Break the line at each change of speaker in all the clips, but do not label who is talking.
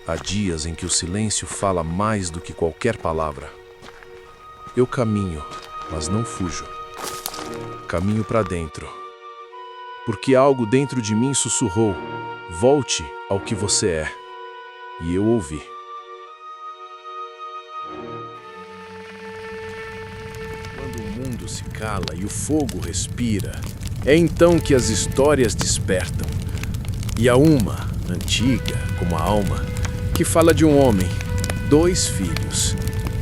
Há dias em que o silêncio fala mais do que qualquer palavra. Eu caminho, mas não fujo. Caminho para dentro. Porque algo dentro de mim sussurrou: volte ao que você é. E eu ouvi. Quando o mundo se cala e o fogo respira, é então que as histórias despertam. E há uma, antiga como a alma, que fala de um homem, 2 filhos,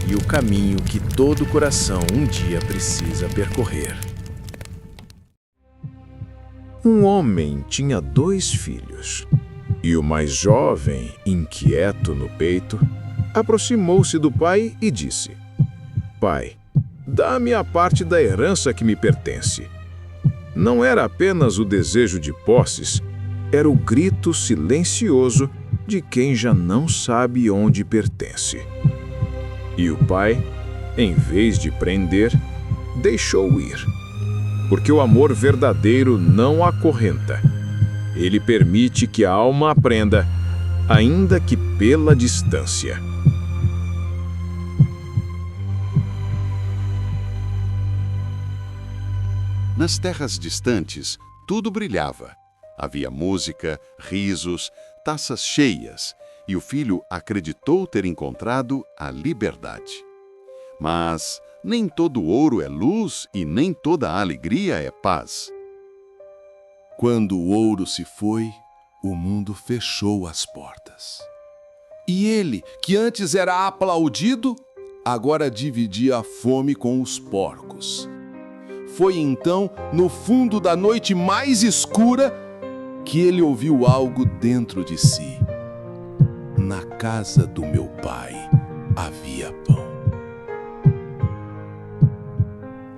e o caminho que todo coração um dia precisa percorrer.
Um homem tinha 2 filhos, e o mais jovem, inquieto no peito, aproximou-se do pai e disse: Pai, dá-me a parte da herança que me pertence. Não era apenas o desejo de posses, era o grito silencioso de quem já não sabe onde pertence. E o pai, em vez de prender, deixou ir. Porque o amor verdadeiro não acorrenta. Ele permite que a alma aprenda, ainda que pela distância.
Nas terras distantes, tudo brilhava. Havia música, risos, taças cheias, e o filho acreditou ter encontrado a liberdade. Mas nem todo ouro é luz e nem toda alegria é paz.
Quando o ouro se foi, o mundo fechou as portas. E ele, que antes era aplaudido, agora dividia a fome com os porcos. Foi então, no fundo da noite mais escura, que ele ouviu algo dentro de si. Na casa do meu pai havia pão.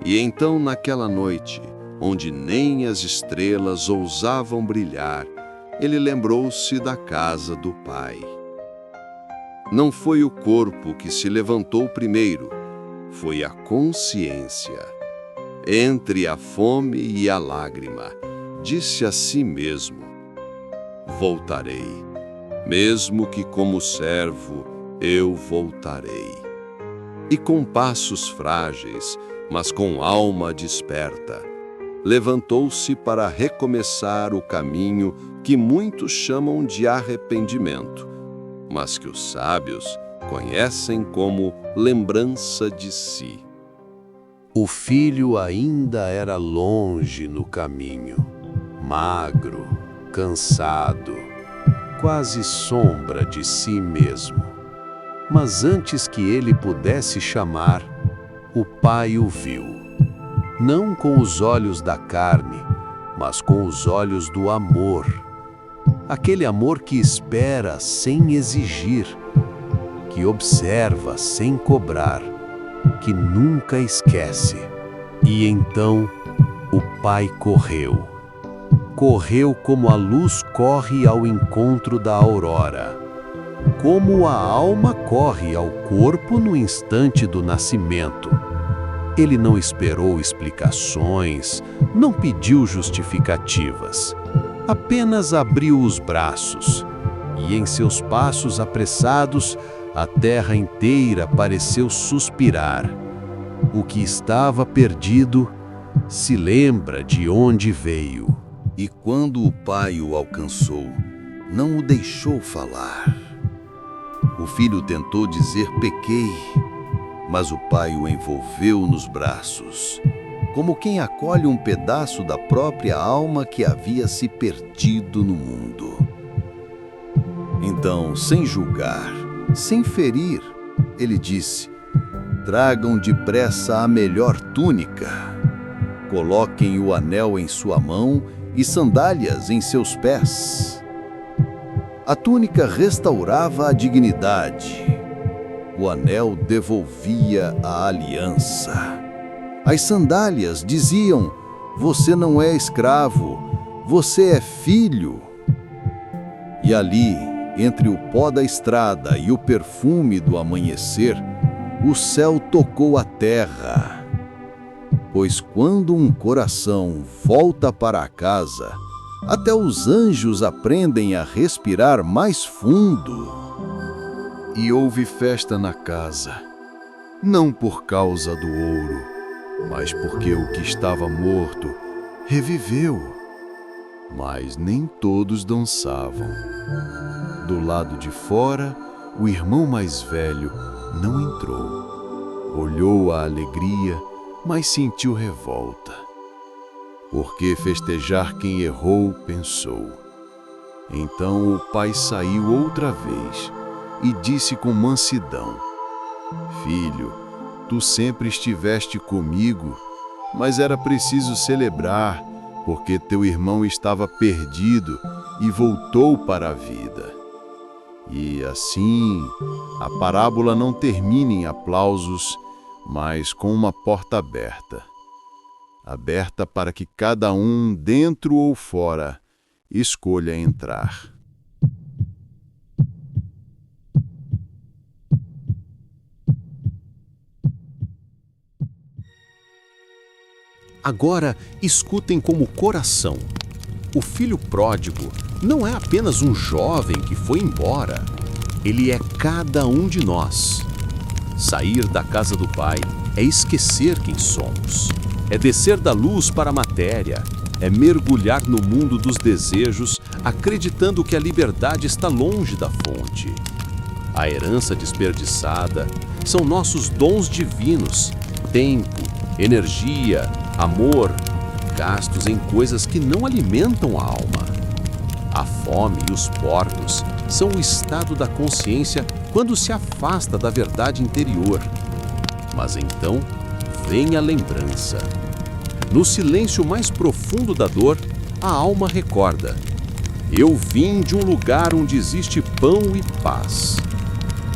E então, naquela noite, onde nem as estrelas ousavam brilhar, ele lembrou-se da casa do pai. Não foi o corpo que se levantou primeiro, foi a consciência. Entre a fome e a lágrima, disse a si mesmo: voltarei, mesmo que como servo eu voltarei. E com passos frágeis, mas com alma desperta, levantou-se para recomeçar o caminho que muitos chamam de arrependimento, mas que os sábios conhecem como lembrança de si.
O filho ainda era longe no caminho, magro, cansado, quase sombra de si mesmo. Mas antes que ele pudesse chamar, o pai o viu, não com os olhos da carne, mas com os olhos do amor. Aquele amor que espera sem exigir, que observa sem cobrar, que nunca esquece. E então o pai correu. Correu como a luz corre ao encontro da aurora, como a alma corre ao corpo no instante do nascimento. Ele não esperou explicações, não pediu justificativas, apenas abriu os braços, e em seus passos apressados, a terra inteira pareceu suspirar. O que estava perdido se lembra de onde veio.
E quando o pai o alcançou, não o deixou falar. O filho tentou dizer pequei, mas o pai o envolveu nos braços, como quem acolhe um pedaço da própria alma que havia se perdido no mundo. Então, sem julgar, sem ferir, ele disse: tragam depressa a melhor túnica, coloquem o anel em sua mão e sandálias em seus pés. A túnica restaurava a dignidade, o anel devolvia a aliança. As sandálias diziam: você não é escravo, você é filho. E ali, entre o pó da estrada e o perfume do amanhecer, o céu tocou a terra. Pois quando um coração volta para a casa, até os anjos aprendem a respirar mais fundo. e houve festa na casa, não por causa do ouro, mas porque o que estava morto reviveu. Mas nem todos dançavam. Do lado de fora, o irmão mais velho não entrou. Olhou a alegria, mas sentiu revolta. Por que festejar quem errou, pensou. Então o pai saiu outra vez e disse com mansidão: Filho, tu sempre estiveste comigo, mas era preciso celebrar, porque teu irmão estava perdido e voltou para a vida. E assim, a parábola não termina em aplausos, mas com uma porta aberta. Aberta para que cada um, dentro ou fora, escolha entrar.
Agora, escutem como coração. O filho pródigo não é apenas um jovem que foi embora. Ele é cada um de nós. Sair da casa do Pai é esquecer quem somos. É descer da luz para a matéria. É mergulhar no mundo dos desejos, acreditando que a liberdade está longe da fonte. A herança desperdiçada são nossos dons divinos, tempo, energia, amor, gastos em coisas que não alimentam a alma. A fome e os porcos são o estado da consciência quando se afasta da verdade interior. Mas então vem a lembrança. No silêncio mais profundo da dor, a alma recorda: eu vim de um lugar onde existe pão e paz.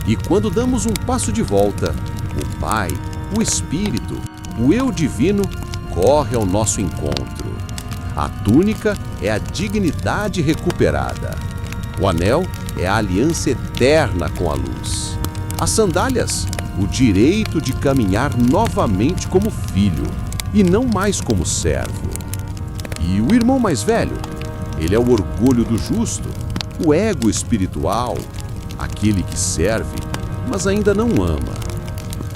E quando damos um passo de volta, o Pai, o Espírito, o Eu Divino corre ao nosso encontro. A túnica é a dignidade recuperada. O anel é a aliança eterna com a luz. As sandálias, o direito de caminhar novamente como filho e não mais como servo. E o irmão mais velho, ele é o orgulho do justo, o ego espiritual, aquele que serve, mas ainda não ama.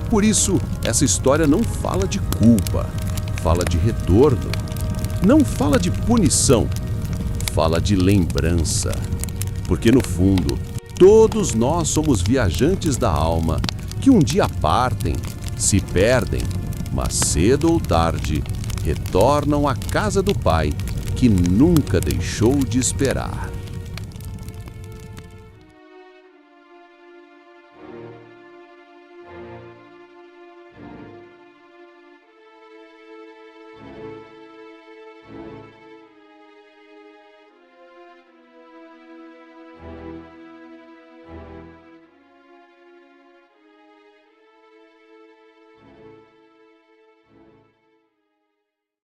Por isso, essa história não fala de culpa, fala de retorno. Não fala de punição, fala de lembrança. Porque no fundo, todos nós somos viajantes da alma que um dia partem, se perdem, mas cedo ou tarde retornam à casa do Pai que nunca deixou de esperar.